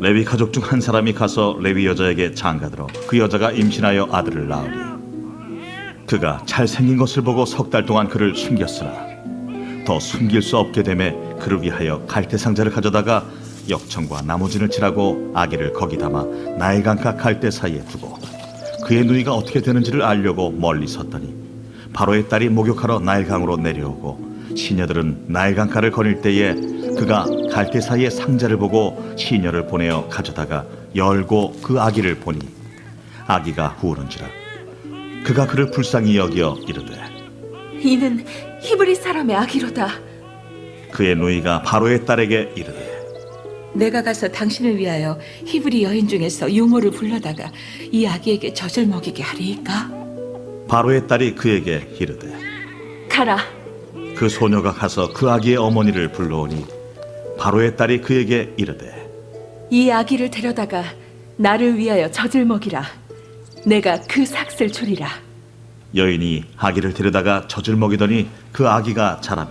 레위 가족 중 한 사람이 가서 레위 여자에게 장가들어 그 여자가 임신하여 아들을 낳으니 그가 잘생긴 것을 보고 석 달 동안 그를 숨겼으나 더 숨길 수 없게 되매 그를 위하여 갈대 상자를 가져다가 역청과 나무진을 칠하고 아기를 거기 담아 나일강가 갈대 사이에 두고 그의 누이가 어떻게 되는지를 알려고 멀리 섰더니 바로의 딸이 목욕하러 나일강으로 내려오고 시녀들은 나일강가를 거닐 때에 그가 갈대 사이에 상자를 보고 시녀를 보내어 가져다가 열고 그 아기를 보니 아기가 후우는지라 그가 그를 불쌍히 여기어 이르되 이는 히브리 사람의 아기로다. 그의 누이가 바로의 딸에게 이르되 내가 가서 당신을 위하여 히브리 여인 중에서 유모를 불러다가 이 아기에게 젖을 먹이게 하리이까? 바로의 딸이 그에게 이르되 가라. 그 소녀가 가서 그 아기의 어머니를 불러오니 바로의 딸이 그에게 이르되 이 아기를 데려다가 나를 위하여 젖을 먹이라. 내가 그 삭슬 주리라. 여인이 아기를 데려다가 젖을 먹이더니 그 아기가 자라매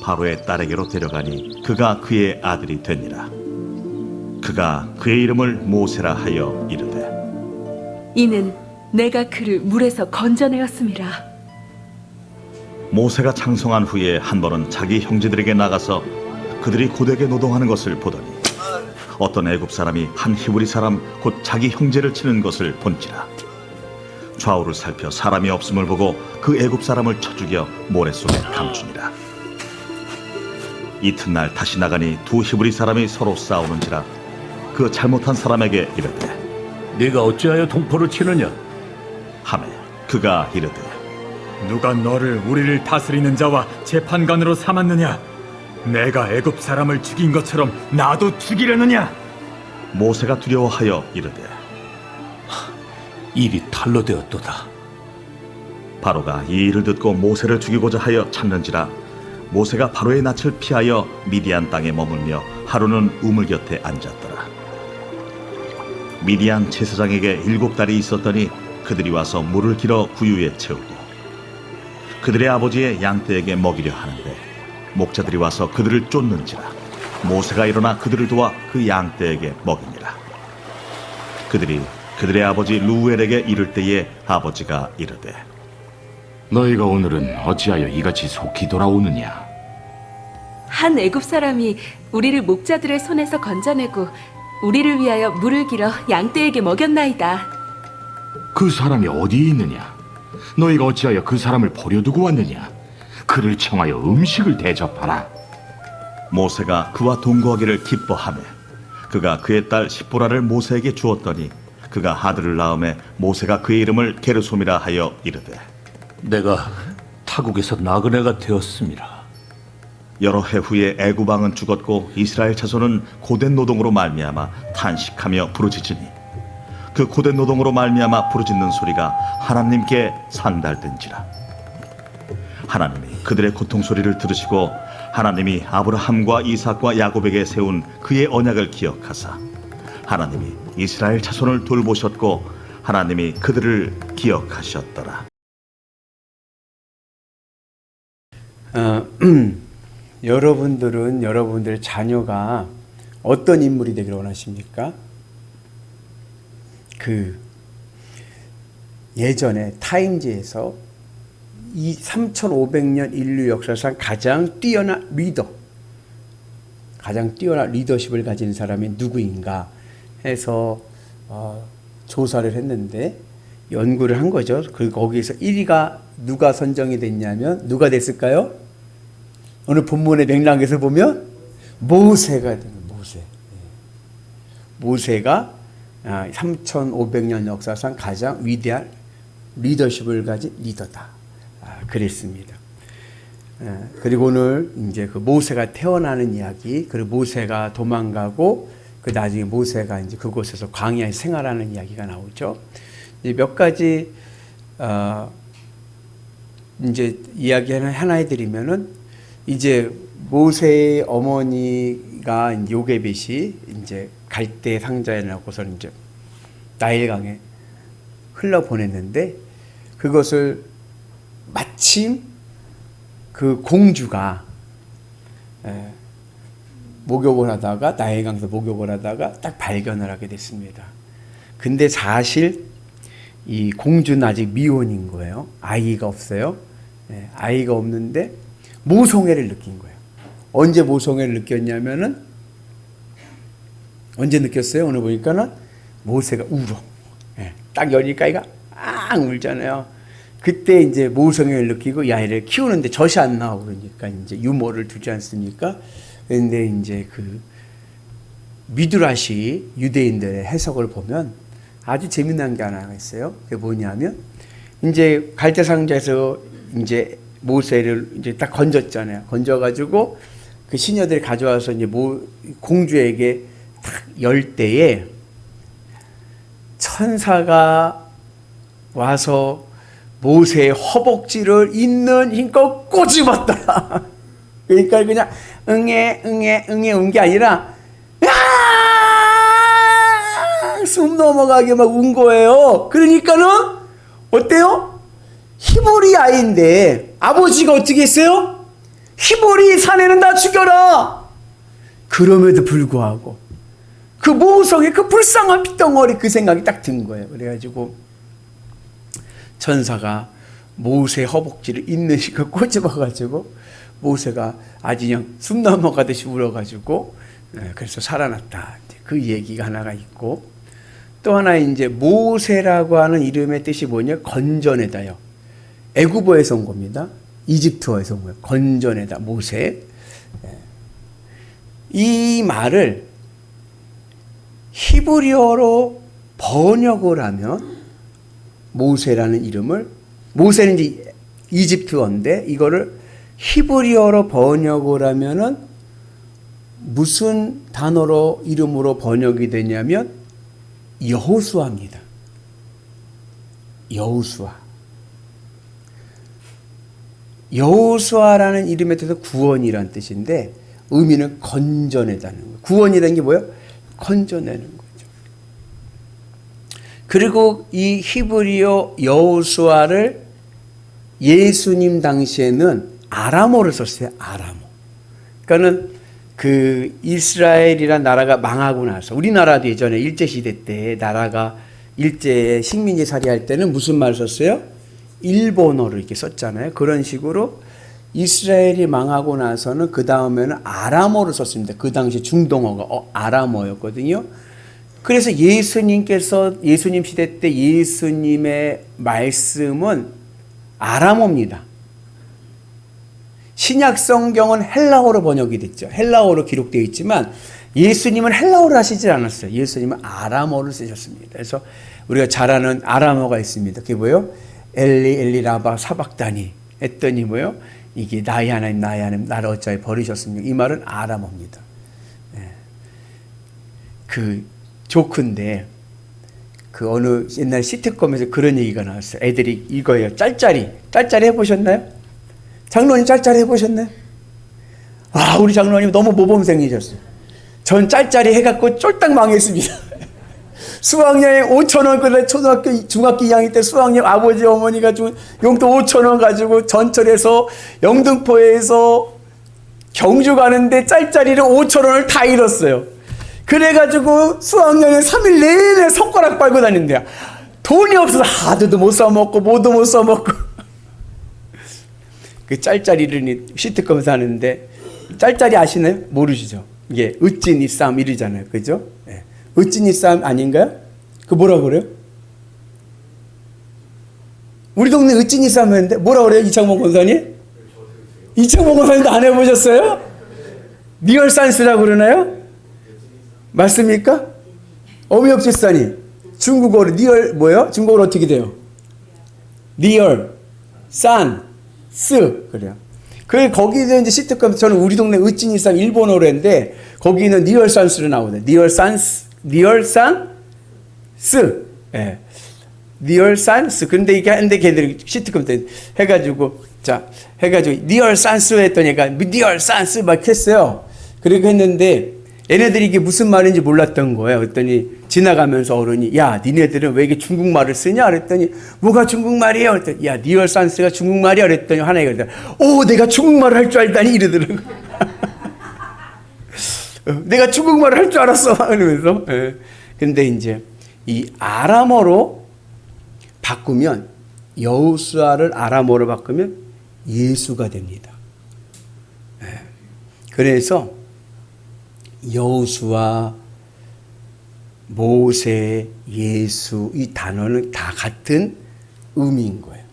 바로의 딸에게로 데려가니 그가 그의 아들이 되니라. 그가 그의 이름을 모세라 하여 이르되 이는 내가 그를 물에서 건져내었음이라. 모세가 장성한 후에 한 번은 자기 형제들에게 나가서 그들이 고되게 노동하는 것을 보더니 어떤 애굽 사람이 한 히브리 사람 곧 자기 형제를 치는 것을 본지라. 좌우를 살펴 사람이 없음을 보고 그 애굽 사람을 쳐 죽여 모래 속에 감추니라. 이튿날 다시 나가니 두 히브리 사람이 서로 싸우는지라. 그 잘못한 사람에게 이르되 네가 어찌하여 동포를 치느냐? 하매 그가 이르되 누가 너를 우리를 다스리는 자와 재판관으로 삼았느냐? 내가 애굽 사람을 죽인 것처럼 나도 죽이려느냐? 모세가 두려워하여 이르되 일이 탈로 되었도다. 바로가 이 일을 듣고 모세를 죽이고자 하여 찾는지라. 모세가 바로의 낯을 피하여 미디안 땅에 머물며 하루는 우물 곁에 앉았더라. 미디안 제사장에게 7달이 있었더니 그들이 와서 물을 길어 구유에 채우고 그들의 아버지의 양떼에게 먹이려 하는데 목자들이 와서 그들을 쫓는지라. 모세가 일어나 그들을 도와 그 양떼에게 먹이니라. 그들이 그들의 아버지 루엘에게 이를 때에 아버지가 이르되 너희가 오늘은 어찌하여 이같이 속히 돌아오느냐? 한 애굽 사람이 우리를 목자들의 손에서 건져내고 우리를 위하여 물을 길어 양떼에게 먹였나이다. 그 사람이 어디에 있느냐? 너희가 어찌하여 그 사람을 버려두고 왔느냐? 그를 청하여 음식을 대접하라. 모세가 그와 동거하기를 기뻐하며 그가 그의 딸 십보라를 모세에게 주었더니 그가 아들을 낳음에 모세가 그의 이름을 게르솜이라 하여 이르되 내가 타국에서 나그네가 되었습니다. 여러 해 후에 애굽 왕은 죽었고 이스라엘 자손은 고된 노동으로 말미암아 탄식하며 부르짖으니 그 고된 노동으로 말미암아 부르짖는 소리가 하나님께 상달된지라. 하나님이 그들의 고통 소리를 들으시고 하나님이 아브라함과 이삭과 야곱에게 세운 그의 언약을 기억하사 하나님이 이스라엘 자손을 돌보셨고 하나님이 그들을 기억하셨더라. 여러분들은 여러분들의 자녀가 어떤 인물이 되기를 원하십니까? 예전에 타임즈에서 이 3500년 인류 역사상 가장 뛰어난 리더십을 가진 사람이 누구인가 해서 조사를 했는데 연구를 한 거죠. 그리고 거기에서 1위가 누가 선정이 됐냐면 누가 됐을까요? 오늘 본문의 맥락에서 보면 모세가 됩니다. 모세가 3500년 역사상 가장 위대한 리더십을 가진 리더다. 그랬습니다. 그리고 오늘 이제 그 모세가 태어나는 이야기, 그리고 모세가 도망가고 그 나중에 모세가 이제 그곳에서 광야에 생활하는 이야기가 나오죠. 몇 가지 이제 이야기 하나 해드리면은 이제 모세의 어머니가 이제 요게벳이 이제 갈대 상자에 넣고서 이제 나일강에 흘러 보냈는데 그것을 마침 그 공주가 목욕을 하다가 나일강에서 목욕을 하다가 딱 발견을 하게 됐습니다. 근데 사실 이 공주는 아직 미혼인 거예요. 아이가 없어요. 네, 아이가 없는데 모성애를 느낀 거예요. 언제 모성애를 느꼈냐면은 언제 느꼈어요? 오늘 보니까는 모세가 울어. 네, 딱 여니까 아이가 앙 울잖아요. 그때 이제 모성애를 느끼고 이 아이를 키우는데 젖이 안 나오고 그러니까 이제 유모를 두지 않습니까? 그런데 이제 그 미드라시 유대인들의 해석을 보면 아주 재미난 게 하나 있어요. 그게 뭐냐면 이제 갈대 상자에서 이제 모세를 이제 딱 건졌잖아요. 건져가지고 그 시녀들이 가져와서 이제 공주에게 딱 열 때에 천사가 와서 모세의 허벅지를 있는 힘껏 꼬집었더라. 그러니까 그냥 응애 운 게 아니라 숨 넘어가게 막 운 거예요. 그러니까는 어때요? 히브리 아이인데 아버지가 어떻게 했어요? 히브리 사내는 다 죽여라. 그럼에도 불구하고 그 모성의 그 불쌍한 핏덩어리 그 생각이 딱 든 거예요. 그래가지고 천사가 모세 허벅지를 있는 힘껏 꼬집어가지고 모세가 아주 그냥 숨 넘어가듯이 울어가지고 그래서 살아났다. 그 얘기가 하나가 있고 또 하나 이제 모세라고 하는 이름의 뜻이 뭐냐? 건져내다요. 애굽어에서 온 겁니다. 이집트어에서 온 거예요. 건져내다 모세. 이 말을 히브리어로 번역을 하면 모세라는 이름을 모세는 이제 이집트어인데 이거를 히브리어로 번역을 하면은 무슨 단어로 이름으로 번역이 되냐면 여호수아입니다. 여호수아. 여호수아라는 이름에 뜻은 구원이라는 뜻인데 의미는 건져내다는 거예요. 구원이라는 게 뭐예요? 건져내는 거죠. 그리고 이 히브리어 여호수아를 예수님 당시에는 아람어를 썼어요. 아람어. 그러니까는 그 이스라엘이란 나라가 망하고 나서 우리나라도 예전에 일제시대 때 나라가 일제 식민지 살이할 때는 무슨 말을 썼어요? 일본어를 이렇게 썼잖아요. 그런 식으로 이스라엘이 망하고 나서는 그 다음에는 아람어를 썼습니다. 그 당시 중동어가 아람어였거든요. 그래서 예수님 시대 때 예수님의 말씀은 아람어입니다. 신약 성경은 헬라어로 번역이 됐죠. 헬라어로 기록되어 있지만 예수님은 헬라어를 하시지 않았어요. 예수님은 아람어를 쓰셨습니다. 그래서 우리가 잘 아는 아람어가 있습니다. 그게 뭐예요? 엘리 엘리 라바 사박다니 했더니 뭐예요? 이게 나의 하나님 나를 어찌하여 버리셨습니까? 이 말은 아람어입니다. 그 조크인데 그 어느 옛날 시트콤에서 그런 얘기가 나왔어요. 애들이 이거예요. 짤짤이 해보셨나요? 장로님 짤짤이 해보셨나요? 아, 우리 장로님 너무 모범생이셨어요. 전 짤짤이 해갖고 쫄딱 망했습니다. 수학여행 5,000원, 그래 중학교 2학년 때 수학여행 아버지 어머니가 준 용돈 5,000원 가지고 전철에서 영등포에서 경주 가는데 짤짤이를 5,000원을 다 잃었어요. 그래가지고 수학여행 3일 내내 손가락 빨고 다닌대요. 돈이 없어서 하드도 못 써먹고 뭐도 못 써먹고. 그 짤짤이를 시트콤에서 하는데 짤짤이 아시나요? 모르시죠? 이게 으찐이 싸움 이러잖아요. 그죠? 네. 으찐이 싸움 아닌가요? 그 뭐라고 그래요? 우리 동네 으찐이 싸움 했는데 뭐라고 그래요? 이창봉 권사님? 이창봉 권사님도 안 해보셨어요? 리얼산스라고 그러나요? 맞습니까? 어미역지사님 중국어로 리얼 뭐예요? 중국어로 어떻게 돼요? 리얼 산 그래요. 거기서 이제 시트콤 저는 우리 동네 으찐이 싸움 일본어로 했는데 거기는 리얼산스로 나오네. 리얼산스. 예. 리얼산스. 근데 이게 했는데 걔들이 시트콤 때 해가지고 리얼산스 했더니 얘가 리얼산스 막 했어요. 그렇게 했는데 얘네들이 이게 무슨 말인지 몰랐던 거예요. 그랬더니 지나가면서 어른이 야 니네들은 왜 이게 중국말을 쓰냐 그랬더니 뭐가 중국말이에요? 그랬더니 야 리얼산스가 중국말이야 그랬더니 하나가 그랬더니 오 내가 중국말을 할 줄 알다니 이러더라고요. 내가 중국말을 할 줄 알았어. 이러면서. 예. 근데 이제 이 아람어로 바꾸면, 여호수아를 아람어로 바꾸면 예수가 됩니다. 예. 그래서 여호수아, 모세, 예수, 이 단어는 다 같은 의미인 거예요.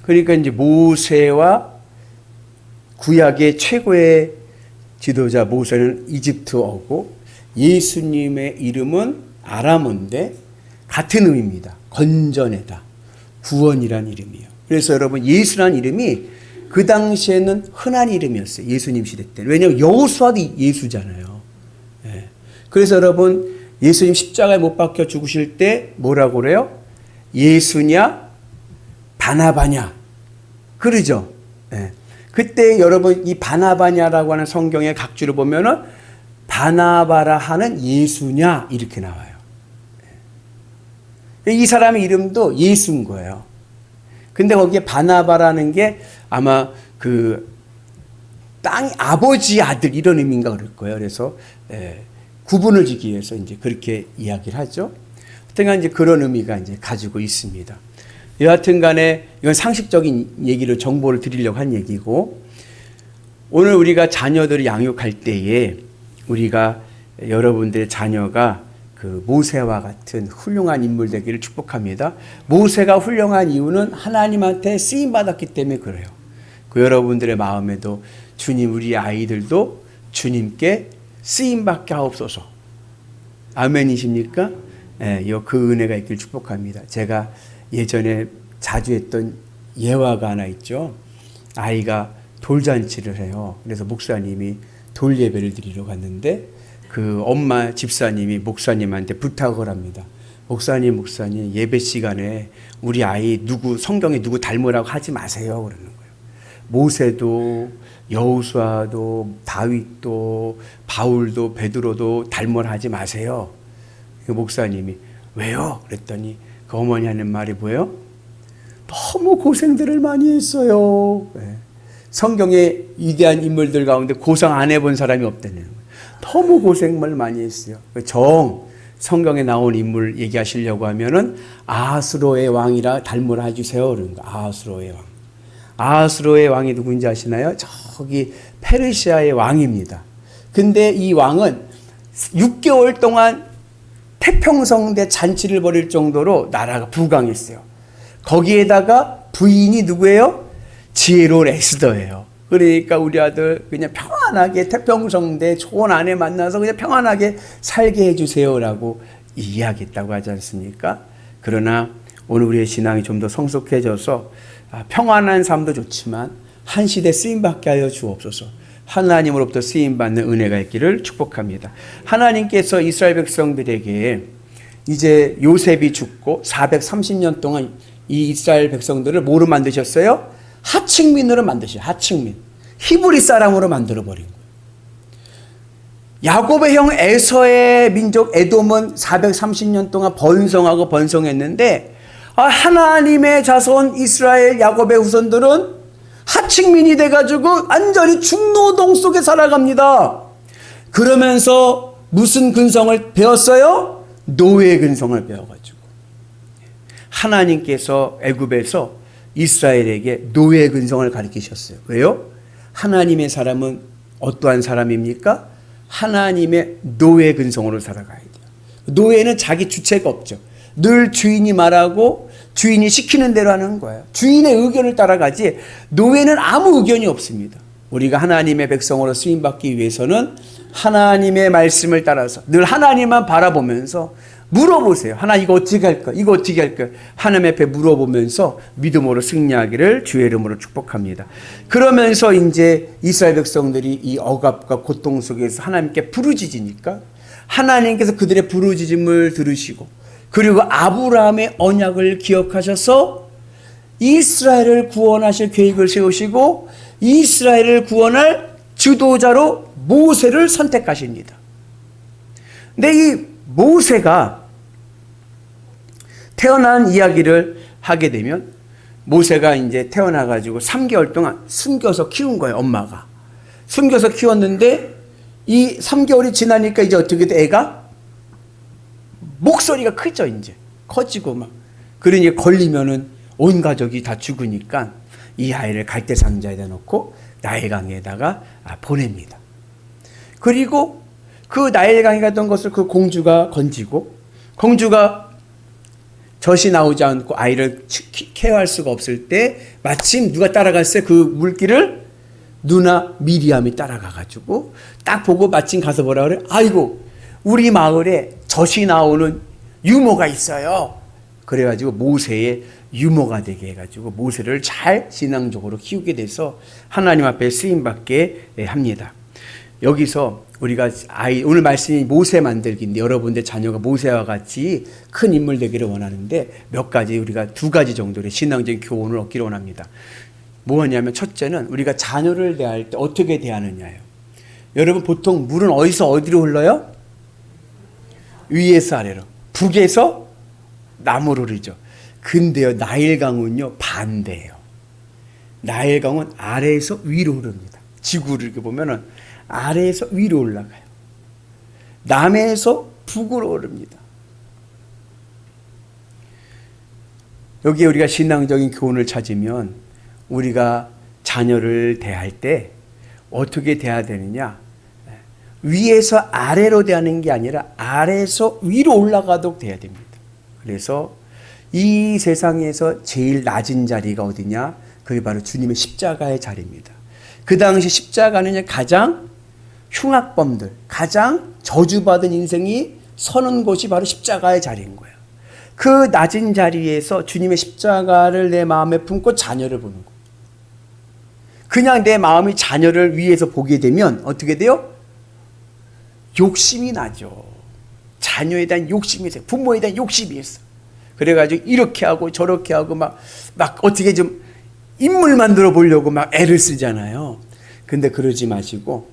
그러니까 이제 모세와 구약의 최고의 지도자 모세는 이집트어고, 예수님의 이름은 아람어인데 같은 의미입니다. 건져내다, 구원이란 이름이에요. 그래서 여러분, 예수란 이름이 그 당시에는 흔한 이름이었어요. 예수님 시대 때는. 왜냐하면 여호수아도 예수잖아요. 예. 그래서 여러분, 예수님 십자가에 못 박혀 죽으실 때 뭐라고 그래요? 예수냐 바나바냐 그러죠. 예. 그때 여러분, 이 바나바냐라고 하는 성경의 각주를 보면은 바나바라 하는 예수냐 이렇게 나와요. 예. 이 사람의 이름도 예수인 거예요. 근데 거기에 바나바라는 게 아마 그 땅 아버지 아들 이런 의미인가 그럴 거예요. 그래서 구분을 지기 위해서 이제 그렇게 이야기를 하죠. 하여튼간 이제 그런 의미가 이제 가지고 있습니다. 여하튼 간에 이건 상식적인 얘기를, 정보를 드리려고 한 얘기고, 오늘 우리가 자녀들을 양육할 때에 우리가 여러분들의 자녀가 그 모세와 같은 훌륭한 인물 되기를 축복합니다. 모세가 훌륭한 이유는 하나님한테 쓰임 받았기 때문에 그래요. 그 여러분들의 마음에도 주님, 우리 아이들도 주님께 쓰임 받게 하옵소서. 아멘이십니까? 예, 그 은혜가 있길 축복합니다. 제가 예전에 자주 했던 예화가 하나 있죠. 아이가 돌잔치를 해요. 그래서 목사님이 돌 예배를 드리러 갔는데 그 엄마 집사님이 목사님한테 부탁을 합니다. 목사님 예배 시간에 우리 아이 누구 성경에 누구 닮으라고 하지 마세요. 그러는 거예요. 모세도 여호수아도 다윗도 바울도 베드로도 닮으라 하지 마세요. 그 목사님이 왜요? 그랬더니 그 어머니 하는 말이 뭐예요? 너무 고생들을 많이 했어요. 네. 성경의 위대한 인물들 가운데 고생 안 해본 사람이 없다는 거예요. 너무 고생을 많이 했어요. 성경에 나온 인물 얘기하시려고 하면은 아하스로의 왕이라 닮으라 해주세요. 그런 거. 아하스로의 왕. 아하스로의 왕이 누군지 아시나요? 저기 페르시아의 왕입니다. 근데 이 왕은 6개월 동안 태평성대 잔치를 벌일 정도로 나라가 부강했어요. 거기에다가 부인이 누구예요? 지혜로운 에스더예요. 그러니까 우리 아들 그냥 평안하게 태평성대 좋은 아내 만나서 그냥 평안하게 살게 해주세요라고 이야기했다고 하지 않습니까? 그러나 오늘 우리의 신앙이 좀 더 성숙해져서 평안한 삶도 좋지만 한 시대 쓰임받게 하여 주옵소서. 하나님으로부터 쓰임받는 은혜가 있기를 축복합니다. 하나님께서 이스라엘 백성들에게 이제 요셉이 죽고 430년 동안 이 이스라엘 백성들을 뭐로 만드셨어요? 하층민으로 만드셨어요. 하층민. 히브리 사람으로 만들어버린 거예요. 야곱의 형 에서의 민족 에돔은 430년 동안 번성하고 번성했는데 하나님의 자손 이스라엘 야곱의 후손들은 하층민이 돼가지고 완전히 중노동 속에 살아갑니다. 그러면서 무슨 근성을 배웠어요? 노예 근성을 배워가지고 하나님께서 애굽에서 이스라엘에게 노예 근성을 가르치셨어요. 왜요? 하나님의 사람은 어떠한 사람입니까? 하나님의 노예 근성으로 살아가야 돼요. 노예는 자기 주체가 없죠. 늘 주인이 말하고 주인이 시키는 대로 하는 거예요. 주인의 의견을 따라가지 노예는 아무 의견이 없습니다. 우리가 하나님의 백성으로 쓰임받기 위해서는 하나님의 말씀을 따라서 늘 하나님만 바라보면서 물어보세요. 하나님 이거 어떻게 할까? 이거 어떻게 할까? 하나님 앞에 물어보면서 믿음으로 승리하기를 주의 이름으로 축복합니다. 그러면서 이제 이스라엘 백성들이 이 억압과 고통 속에서 하나님께 부르짖으니까 하나님께서 그들의 부르짖음을 들으시고 그리고 아브라함의 언약을 기억하셔서 이스라엘을 구원하실 계획을 세우시고 이스라엘을 구원할 지도자로 모세를 선택하십니다. 근데 이 모세가 태어난 이야기를 하게 되면 모세가 이제 태어나가지고 3개월 동안 숨겨서 키운 거예요. 엄마가. 숨겨서 키웠는데 이 3개월이 지나니까 이제 어떻게 돼? 애가 목소리가 크죠, 이제. 커지고 막. 그러니 걸리면은 온 가족이 다 죽으니까 이 아이를 갈대 상자에다 놓고 나일강에다가 보냅니다. 그리고 그 나일강에 갔던 것을 그 공주가 건지고, 공주가 젖이 나오지 않고 아이를 케어할 수가 없을 때 마침 누가 따라갔어요? 그 물길을 누나 미리암이 따라가가지고 딱 보고 마침 가서 뭐라 그래? 아이고, 우리 마을에 젖이 나오는 유모가 있어요. 그래가지고 모세의 유모가 되게 해가지고 모세를 잘 신앙적으로 키우게 돼서 하나님 앞에 쓰임받게 합니다. 여기서 우리가 오늘 말씀이 모세 만들기인데 여러분들 자녀가 모세와 같이 큰 인물 되기를 원하는데 몇 가지 우리가 2가지 정도의 신앙적인 교훈을 얻기를 원합니다. 뭐냐면 첫째는 우리가 자녀를 대할 때 어떻게 대하느냐예요. 여러분 보통 물은 어디서 어디로 흘러요? 위에서 아래로, 북에서 남으로 흐르죠. 근데요, 나일강은요 반대예요. 나일강은 아래에서 위로 흐릅니다. 지구를 이렇게 보면은 아래에서 위로 올라가요. 남에서 북으로 흐릅니다. 여기에 우리가 신앙적인 교훈을 찾으면 우리가 자녀를 대할 때 어떻게 대해야 되느냐? 위에서 아래로 대하는 게 아니라 아래에서 위로 올라가도록 대해야 됩니다. 그래서 이 세상에서 제일 낮은 자리가 어디냐? 그게 바로 주님의 십자가의 자리입니다. 그 당시 십자가는 가장 흉악범들, 가장 저주받은 인생이 서는 곳이 바로 십자가의 자리인 거예요. 그 낮은 자리에서 주님의 십자가를 내 마음에 품고 자녀를 보는 거예요. 그냥 내 마음이 자녀를 위에서 보게 되면 어떻게 돼요? 욕심이 나죠. 자녀에 대한 욕심이 있어요. 부모에 대한 욕심이 있어. 그래가지고 이렇게 하고 저렇게 하고 막 어떻게 좀 인물 만들어 보려고 막 애를 쓰잖아요. 근데 그러지 마시고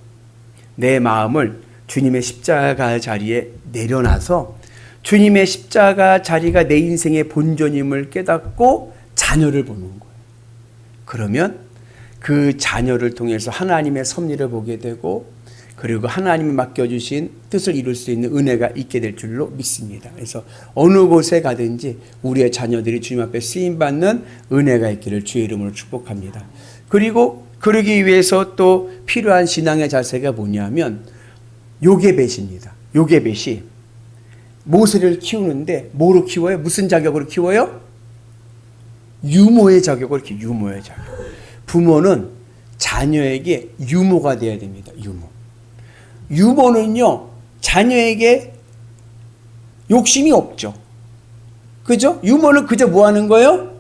내 마음을 주님의 십자가 자리에 내려놔서 주님의 십자가 자리가 내 인생의 본전임을 깨닫고 자녀를 보는 거예요. 그러면 그 자녀를 통해서 하나님의 섭리를 보게 되고 그리고 하나님이 맡겨주신 뜻을 이룰 수 있는 은혜가 있게 될 줄로 믿습니다. 그래서 어느 곳에 가든지 우리의 자녀들이 주님 앞에 쓰임받는 은혜가 있기를 주의 이름으로 축복합니다. 그리고 그러기 위해서 또 필요한 신앙의 자세가 뭐냐면 요게벳입니다. 요게벳이 모세를 키우는데 뭐로 키워요? 무슨 자격으로 키워요? 유모의 자격으로 키워요. 유모의 자격. 부모는 자녀에게 유모가 돼야 됩니다. 유모. 유모는요, 자녀에게 욕심이 없죠. 그죠? 유모는 그저 뭐 하는 거예요?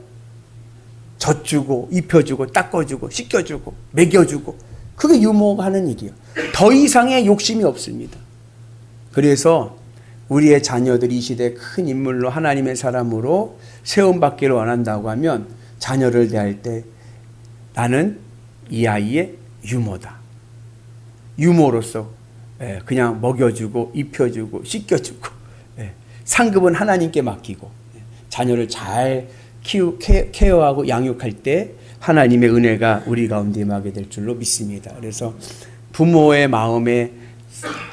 젖주고, 입혀주고, 닦아주고, 씻겨주고, 먹여주고. 그게 유모가 하는 일이에요. 더 이상의 욕심이 없습니다. 그래서 우리의 자녀들이 이 시대에 큰 인물로 하나님의 사람으로 세움받기를 원한다고 하면 자녀를 대할 때 나는 이 아이의 유모다. 유모로서 그냥 먹여주고 입혀주고 씻겨주고 상급은 하나님께 맡기고 자녀를 잘 케어하고 양육할 때 하나님의 은혜가 우리 가운데 임하게 될 줄로 믿습니다. 그래서 부모의 마음에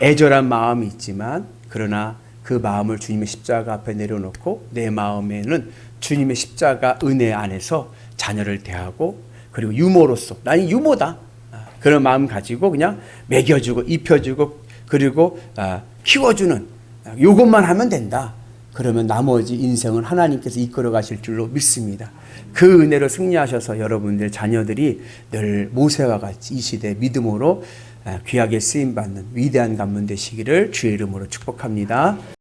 애절한 마음이 있지만 그러나 그 마음을 주님의 십자가 앞에 내려놓고 내 마음에는 주님의 십자가 은혜 안에서 자녀를 대하고 그리고 유모로서 나는 유모다. 그런 마음 가지고 그냥 먹여주고 입혀주고 그리고 키워주는 이것만 하면 된다. 그러면 나머지 인생은 하나님께서 이끌어 가실 줄로 믿습니다. 그 은혜로 승리하셔서 여러분들 자녀들이 늘 모세와 같이 이 시대 믿음으로 귀하게 쓰임받는 위대한 가문 되시기를 주의 이름으로 축복합니다.